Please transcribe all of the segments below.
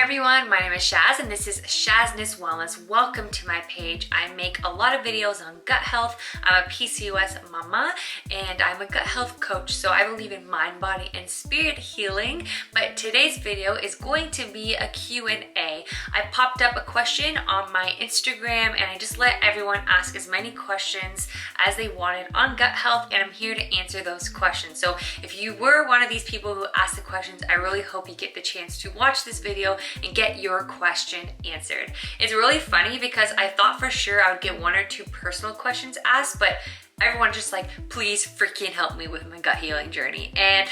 everyone, my name is Shaz and this is Shazness Wellness. Welcome to my page. I make a lot of videos on gut health. I'm a PCOS mama and I'm a gut health coach, so I believe in mind, body, and spirit healing. But today's video is going to be a Q&A. I popped up a question on my Instagram and I just let everyone ask as many questions as they wanted on gut health, and I'm here to answer those questions. So if you were one of these people who asked the questions, I really hope you get the chance to watch this video and get your question answered. It's really funny because I thought for sure I would get one or two personal questions asked, but everyone's just like, please freaking help me with my gut healing journey. And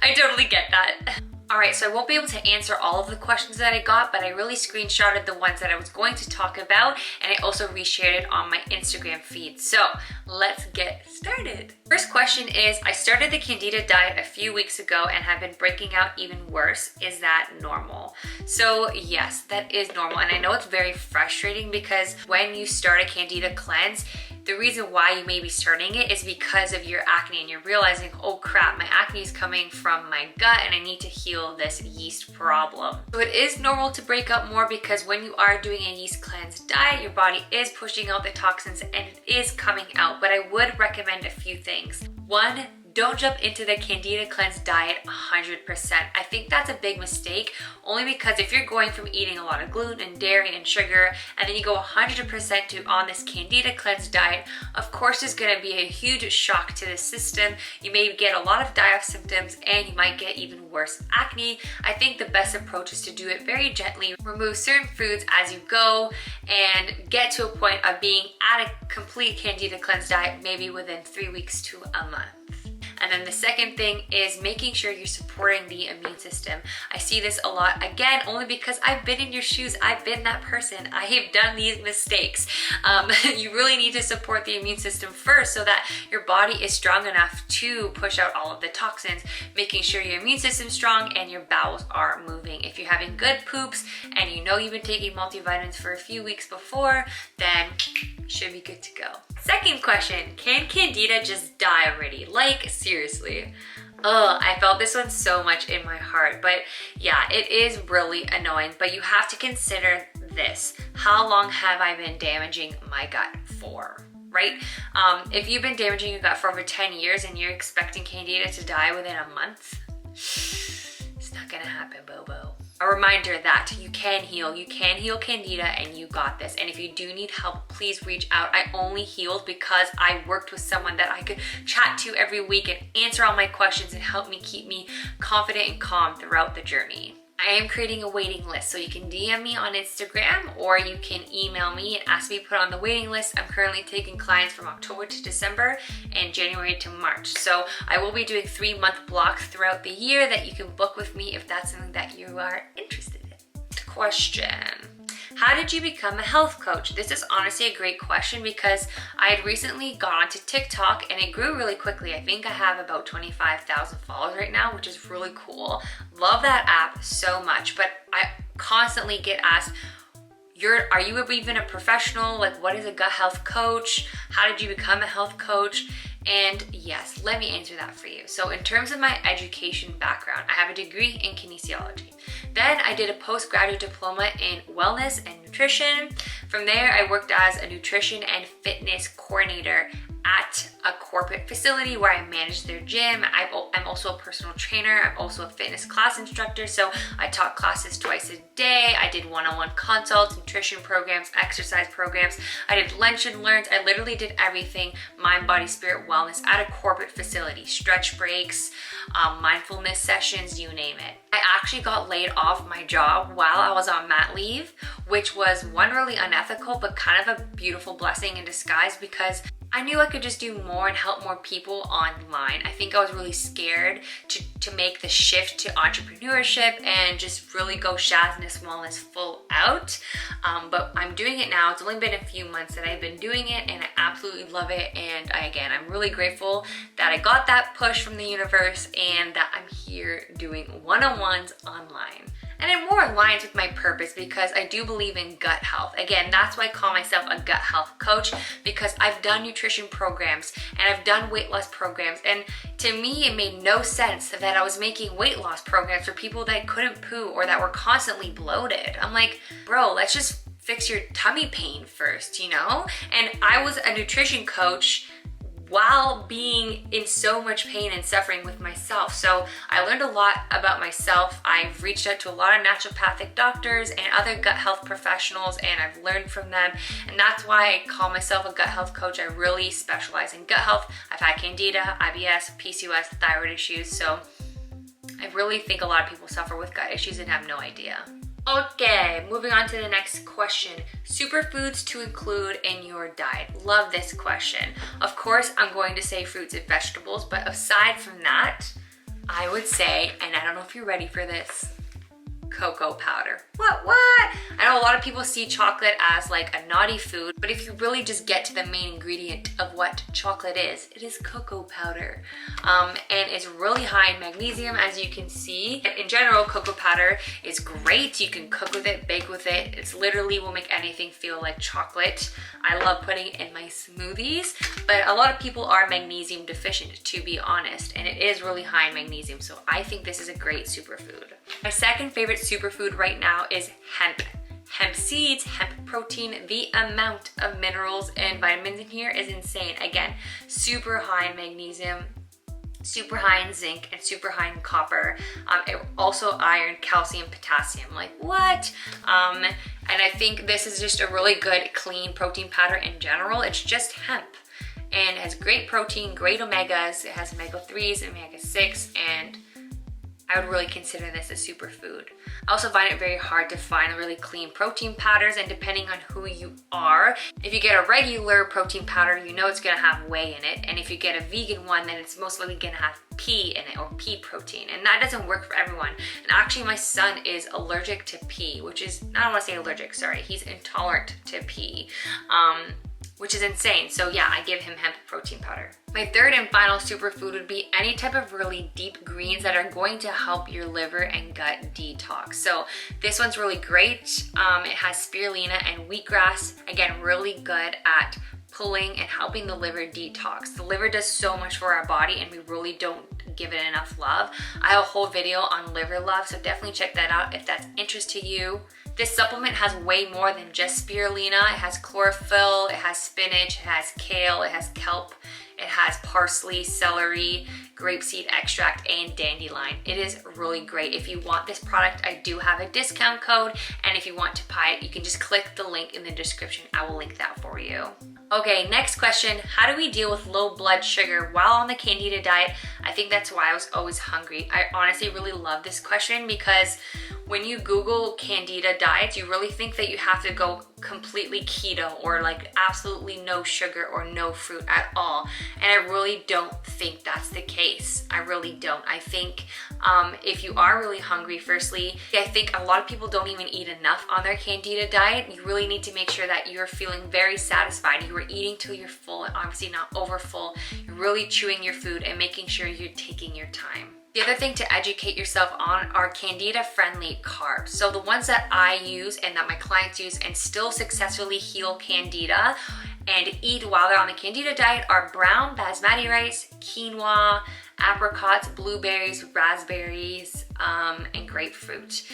I totally get that. All right, so I won't be able to answer all of the questions that I got, but I really screenshotted the ones that I was going to talk about, and I also reshared it on my Instagram feed. So let's get started. First question is, I started the Candida diet a few weeks ago and have been breaking out even worse. Is that normal? So yes, that is normal. And I know it's very frustrating because when you start a Candida cleanse, the reason why you may be starting it is because of your acne and you're realizing, oh crap, my acne is coming from my gut and I need to heal this yeast problem. So it is normal to break out more because when you are doing a yeast cleanse diet, your body is pushing out the toxins and it is coming out. But I would recommend a few things. One, don't jump into the Candida cleanse diet 100%. I think that's a big mistake, only because if you're going from eating a lot of gluten and dairy and sugar, and then you go 100% to on this Candida cleanse diet, of course there's gonna be a huge shock to the system. You may get a lot of die-off symptoms and you might get even worse acne. I think the best approach is to do it very gently, remove certain foods as you go, and get to a point of being at a complete Candida cleanse diet maybe within 3 weeks to a month. And then the second thing is making sure you're supporting the immune system. I see this a lot, again, only because I've been in your shoes. I've been that person. I have done these mistakes. You really need to support the immune system first so that your body is strong enough to push out all of the toxins, making sure your immune system's strong and your bowels are moving. If you're having good poops and you know you've been taking multivitamins for a few weeks before, then should be good to go. Second question, can Candida just die already? Like, seriously. I felt this one so much in my heart, but yeah, it is really annoying, but you have to consider this. How long have I been damaging my gut for? Right? If you've been damaging your gut for over 10 years and you're expecting Candida to die within a month, it's not gonna happen, Bobo. A reminder that you can heal Candida, and you got this. And if you do need help, please reach out. I only healed because I worked with someone that I could chat to every week and answer all my questions and help me keep me confident and calm throughout the journey. I am creating a waiting list, so you can DM me on Instagram or you can email me and ask me to put on the waiting list. I'm currently taking clients from October to December and January to March. So I will be doing 3-month blocks throughout the year that you can book with me if that's something that you are interested in. Question. How did you become a health coach? This is honestly a great question because I had recently gone onto TikTok and it grew really quickly. I think I have about 25,000 followers right now, which is really cool. Love that app so much, but I constantly get asked, are you even a professional? Like, what is a gut health coach? How did you become a health coach? And yes, let me answer that for you. So in terms of my education background, I have a degree in kinesiology. Then I did a postgraduate diploma in wellness and nutrition. From there, I worked as a nutrition and fitness coordinator at a corporate facility where I manage their gym. I'm also a personal trainer. I'm also a fitness class instructor. So I taught classes twice a day. I did one-on-one consults, nutrition programs, exercise programs. I did lunch and learns. I literally did everything mind, body, spirit, wellness at a corporate facility. Stretch breaks, mindfulness sessions, you name it. I actually got laid off my job while I was on mat leave, which was one, really unethical, but kind of a beautiful blessing in disguise because I knew I could just do more and help more people online. I think I was really scared to make the shift to entrepreneurship and just really go Shazness Wellness full out. But I'm doing it now. It's only been a few months that I've been doing it and I absolutely love it. And I'm really grateful that I got that push from the universe and that I'm here doing one-on-ones online. And it more aligns with my purpose because I do believe in gut health. Again, that's why I call myself a gut health coach, because I've done nutrition programs and I've done weight loss programs. And to To me, it made no sense that I was making weight loss programs for people that couldn't poo or that were constantly bloated. I'm like, bro, let's just fix your tummy pain first, you know? And I was a nutrition coach while being in so much pain and suffering with myself. So I learned a lot about myself. I've reached out to a lot of naturopathic doctors and other gut health professionals, and I've learned from them. And that's why I call myself a gut health coach. I really specialize in gut health. I've had Candida, IBS, PCOS, thyroid issues. So I really think a lot of people suffer with gut issues and have no idea. Okay, moving on to the next question. Superfoods to include in your diet. Love this question. Of course, I'm going to say fruits and vegetables, but aside from that, I would say, and I don't know if you're ready for this, cocoa powder. What? I know a lot of people see chocolate as like a naughty food, but if you really just get to the main ingredient of what chocolate is, it is cocoa powder. And it's really high in magnesium, as you can see. In general, cocoa powder is great. You can cook with it, bake with it. It's literally will make anything feel like chocolate. I love putting it in my smoothies, but a lot of people are magnesium deficient, to be honest, and it is really high in magnesium, so I think this is a great superfood. My second favorite superfood right now is hemp. Hemp seeds, hemp protein, the amount of minerals and vitamins in here is insane. Again, super high in magnesium, super high in zinc, and super high in copper. Also iron, calcium, potassium. Like what? And I think this is just a really good clean protein powder in general. It's just hemp. And it has great protein, great omegas. It has omega-3s, omega-6, and I would really consider this a superfood. I also find it very hard to find really clean protein powders, and depending on who you are, if you get a regular protein powder, you know it's gonna have whey in it, and if you get a vegan one, then it's most likely gonna have pea in it, or pea protein, and that doesn't work for everyone. And actually my son is allergic to pea, which is, I don't wanna say allergic, sorry, he's intolerant to pea. Which is insane. So yeah, I give him hemp protein powder. My third and final superfood would be any type of really deep greens that are going to help your liver and gut detox. So this one's really great. It has spirulina and wheatgrass. Again, really good at pulling and helping the liver detox. The liver does so much for our body, and we really don't give it enough love. I have a whole video on liver love, so definitely check that out if that's interest to you. This supplement has way more than just spirulina. It has chlorophyll, it has spinach, it has kale, it has kelp, it has parsley, celery, grapeseed extract, and dandelion. It is really great. If you want this product, I do have a discount code, and if you want to buy it, you can just click the link in the description. I will link that for you. Okay, next question. How do we deal with low blood sugar while on the Candida diet? I think that's why I was always hungry. I honestly really love this question because when you Google Candida diets, you really think that you have to go completely keto or like absolutely no sugar or no fruit at all. And I really don't think that's the case. I really don't. I think if you are really hungry, firstly, I think a lot of people don't even eat enough on their Candida diet. You really need to make sure that you're feeling very satisfied. You are eating till you're full and obviously not over full. You're really chewing your food and making sure you're taking your time. The other thing to educate yourself on are Candida friendly carbs. So the ones that I use and that my clients use and still successfully heal Candida and eat while they're on the Candida diet are brown basmati rice, quinoa, apricots, blueberries, raspberries, and grapefruit.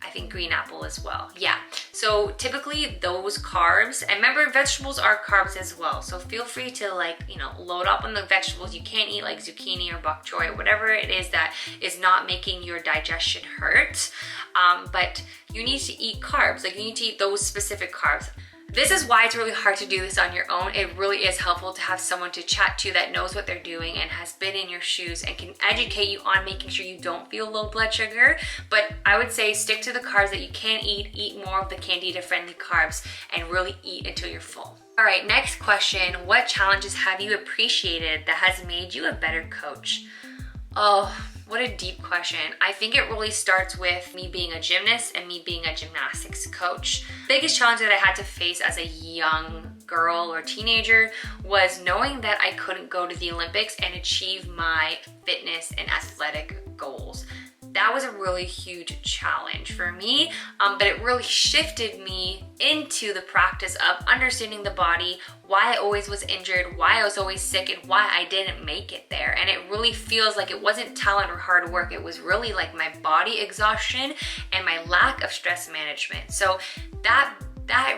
I think green apple as well. Yeah, so typically those carbs, and remember vegetables are carbs as well. So feel free to load up on the vegetables you can't eat, like zucchini or bok choy or whatever it is that is not making your digestion hurt. But you need to eat carbs, like you need to eat those specific carbs. This is why it's really hard to do this on your own. It really is helpful to have someone to chat to that knows what they're doing and has been in your shoes and can educate you on making sure you don't feel low blood sugar. But I would say stick to the carbs that you can eat more of the Candida friendly carbs, and really eat until you're full. All right, next question. What challenges have you appreciated that has made you a better coach? Oh, what a deep question. I think it really starts with me being a gymnast and me being a gymnastics coach. The biggest challenge that I had to face as a young girl or teenager was knowing that I couldn't go to the Olympics and achieve my fitness and athletic goals. that was a really huge challenge for me, but it really shifted me into the practice of understanding the body, why I always was injured, why I was always sick, and why I didn't make it there. And it really feels like it wasn't talent or hard work. It was really like my body exhaustion and my lack of stress management. So that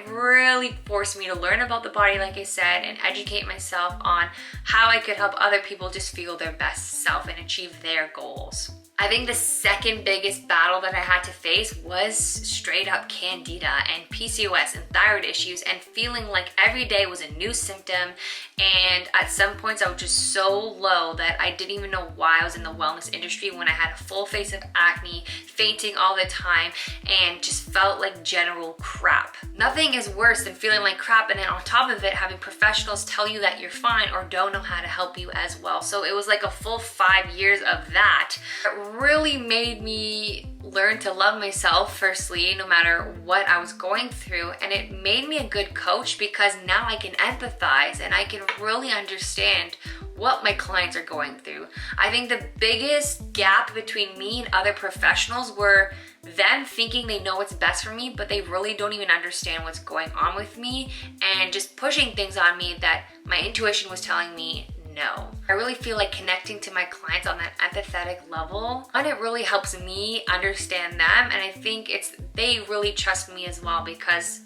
really forced me to learn about the body, like I said, and educate myself on how I could help other people just feel their best self and achieve their goals. I think the second biggest battle that I had to face was straight up Candida and PCOS and thyroid issues, and feeling like every day was a new symptom. And at some points I was just so low that I didn't even know why I was in the wellness industry when I had a full face of acne, fainting all the time, and just felt like general crap. Nothing is worse than feeling like crap, and then on top of it having professionals tell you that you're fine or don't know how to help you as well. So it was like a full 5 years of that. It really made me learn to love myself firstly, no matter what I was going through, and it made me a good coach because now I can empathize and I can really understand what my clients are going through. I think the biggest gap between me and other professionals were them thinking they know what's best for me, but they really don't even understand what's going on with me, and just pushing things on me that my intuition was telling me no. I really feel like connecting to my clients on that empathetic level, and it really helps me understand them, and I think they really trust me as well because,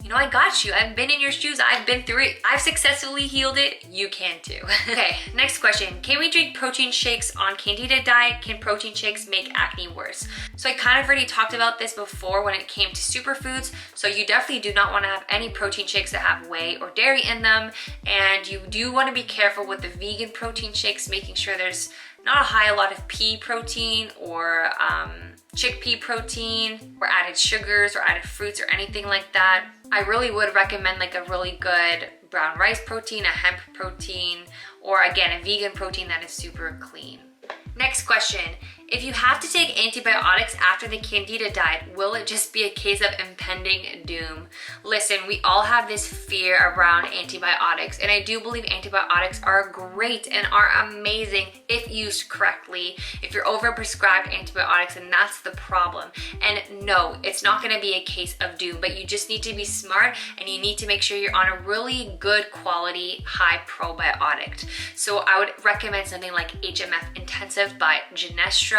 you know, I got you. I've been in your shoes. I've been through it. I've successfully healed it. You can too. Okay, next question. Can we drink protein shakes on Candida diet? Can protein shakes make acne worse? So I kind of already talked about this before when it came to superfoods. So you definitely do not want to have any protein shakes that have whey or dairy in them. And you do want to be careful with the vegan protein shakes, making sure there's not a lot of pea protein or chickpea protein or added sugars or added fruits or anything like that. I really would recommend like a really good brown rice protein, a hemp protein, or again, a vegan protein that is super clean. Next question. If you have to take antibiotics after the Candida diet, will it just be a case of impending doom? Listen, we all have this fear around antibiotics, and I do believe antibiotics are great and are amazing if used correctly. If you're overprescribed antibiotics, and that's the problem. And no, it's not gonna be a case of doom, but you just need to be smart, and you need to make sure you're on a really good quality, high probiotic. So I would recommend something like HMF Intensive by Genestra.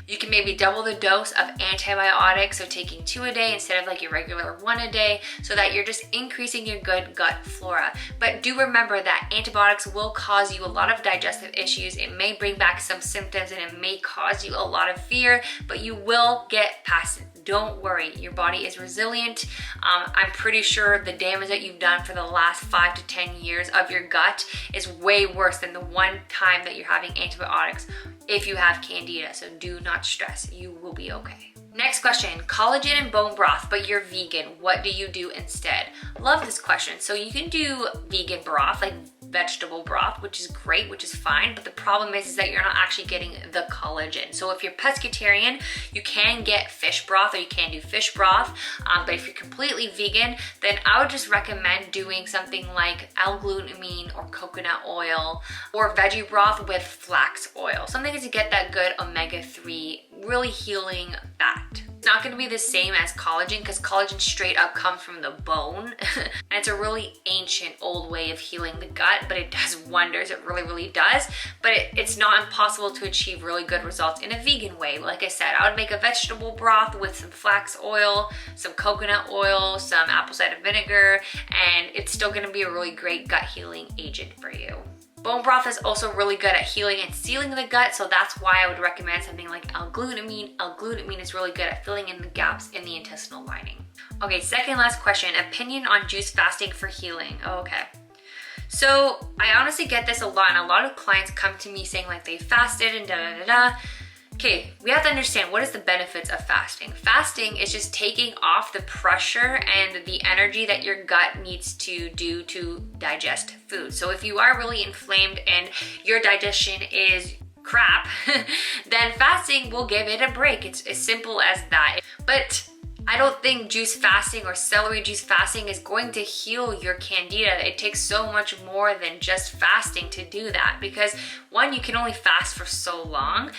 You can maybe double the dose of antibiotics, so taking 2 a day instead of like your regular 1 a day, so that you're just increasing your good gut flora. But do remember that antibiotics will cause you a lot of digestive issues. It may bring back some symptoms and it may cause you a lot of fear, but you will get past it. Don't worry, your body is resilient. I'm pretty sure the damage that you've done for the last 5 to 10 years of your gut is way worse than the one time that you're having antibiotics if you have Candida. So do not stress, you will be okay. Next question, collagen and bone broth, but you're vegan. What do you do instead? Love this question. So you can do vegan broth, like vegetable broth, which is great, which is fine, but the problem is that you're not actually getting the collagen. So if you're pescatarian, you can get fish broth, or you can do fish broth, but if you're completely vegan, then I would just recommend doing something like L-glutamine or coconut oil, or veggie broth with flax oil, something to get that good omega-3, really healing fat. It's not going to be the same as collagen, because collagen straight up comes from the bone and it's a really ancient old way of healing the gut, but it does wonders. It really does. But it's not impossible to achieve really good results in a vegan way. Like I said, I would make a vegetable broth with some flax oil, some coconut oil, some apple cider vinegar, and it's still going to be a really great gut healing agent for you. Bone broth is also really good at healing and sealing the gut, so that's why I would recommend something like L-glutamine. L-glutamine is really good at filling in the gaps in the intestinal lining. Okay, second last question, opinion on juice fasting for healing. Okay. So I honestly get this a lot, and a lot of clients come to me saying like they fasted and da-da-da-da. Okay, we have to understand what is the benefits of fasting. Fasting is just taking off the pressure and the energy that your gut needs to do to digest food. So if you are really inflamed and your digestion is crap, then fasting will give it a break. It's as simple as that. But I don't think juice fasting or celery juice fasting is going to heal your candida. It takes so much more than just fasting to do that, because one, you can only fast for so long.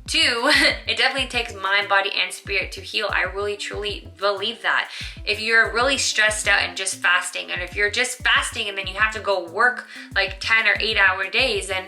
Two, it definitely takes mind, body, and spirit to heal. I really truly believe that. If you're really stressed out and just fasting, and if you're just fasting and then you have to go work like 10 or 8-hour days, then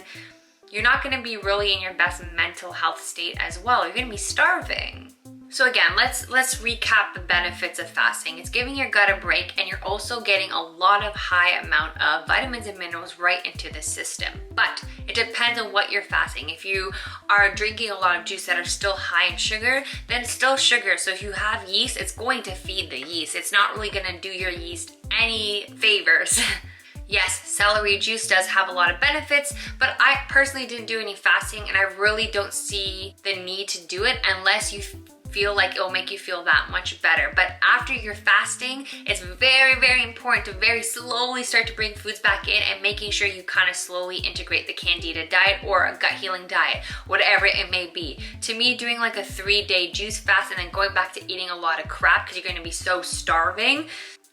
you're not gonna be really in your best mental health state as well. You're gonna be starving. So again, let's recap the benefits of fasting. It's giving your gut a break, and you're also getting a lot of high amount of vitamins and minerals right into the system. But it depends on what you're fasting. If you are drinking a lot of juice that are still high in sugar, then it's still sugar. So if you have yeast, it's going to feed the yeast. It's not really gonna do your yeast any favors. Yes, celery juice does have a lot of benefits, but I personally didn't do any fasting, and I really don't see the need to do it unless you feel like it'll make you feel that much better. But after you're fasting, it's very, very important to very slowly start to bring foods back in, and making sure you kind of slowly integrate the Candida diet or a gut healing diet, whatever it may be. To me, doing like a 3-day juice fast and then going back to eating a lot of crap because you're going to be so starving,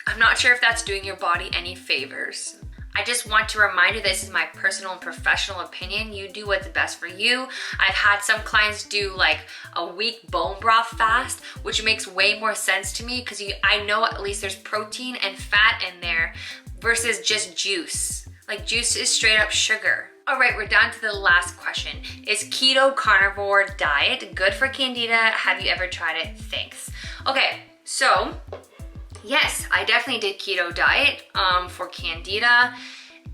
I'm not sure if that's doing your body any favors. I just want to remind you, this is my personal and professional opinion. You do what's best for you. I've had some clients do like a week bone broth fast, which makes way more sense to me because I know at least there's protein and fat in there versus just juice. Like juice is straight up sugar. All right, we're down to the last question. Is keto carnivore diet good for Candida? Have you ever tried it? Thanks. Okay, so yes, I definitely did keto diet for Candida.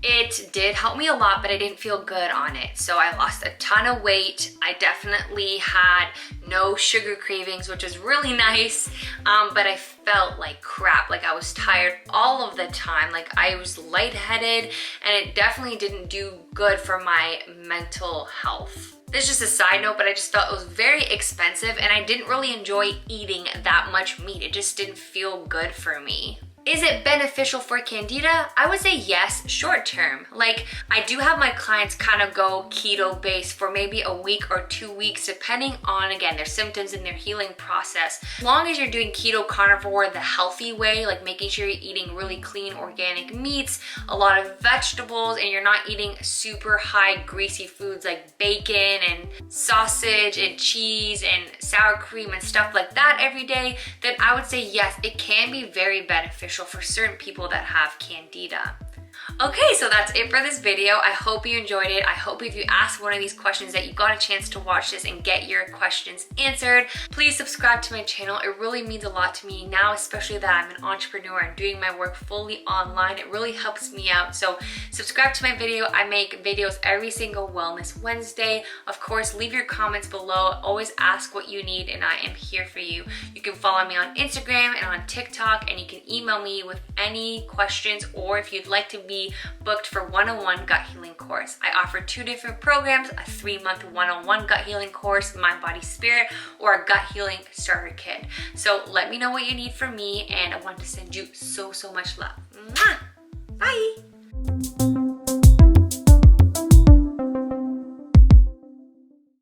It did help me a lot, but I didn't feel good on it. So I lost a ton of weight. I definitely had no sugar cravings, which was really nice, but I felt like crap. Like I was tired all of the time. Like I was lightheaded, and it definitely didn't do good for my mental health. This is just a side note, but I just felt it was very expensive, and I didn't really enjoy eating that much meat. It just didn't feel good for me. Is it beneficial for Candida? I would say yes, short term. Like I do have my clients kind of go keto based for maybe a week or 2 weeks, depending on, again, their symptoms and their healing process. As long as you're doing keto carnivore the healthy way, like making sure you're eating really clean organic meats, a lot of vegetables, and you're not eating super high greasy foods like bacon and sausage and cheese and sour cream and stuff like that every day, then I would say yes, it can be very beneficial for certain people that have Candida. Okay, so that's it for this video. I hope you enjoyed it. I hope if you asked one of these questions that you got a chance to watch this and get your questions answered. Please subscribe to my channel. It really means a lot to me now, especially that I'm an entrepreneur and doing my work fully online. It really helps me out. So subscribe to my video. I make videos every single Wellness Wednesday. Of course, leave your comments below. Always ask what you need, and I am here for you. You can follow me on Instagram and on TikTok, and you can email me with any questions, or if you'd like to be booked for one-on-one gut healing course. I offer 2 different programs, a 3-month one-on-one gut healing course, Mind, Body, Spirit, or a gut healing starter kit. So let me know what you need from me, and I want to send you so much love. Mwah! Bye!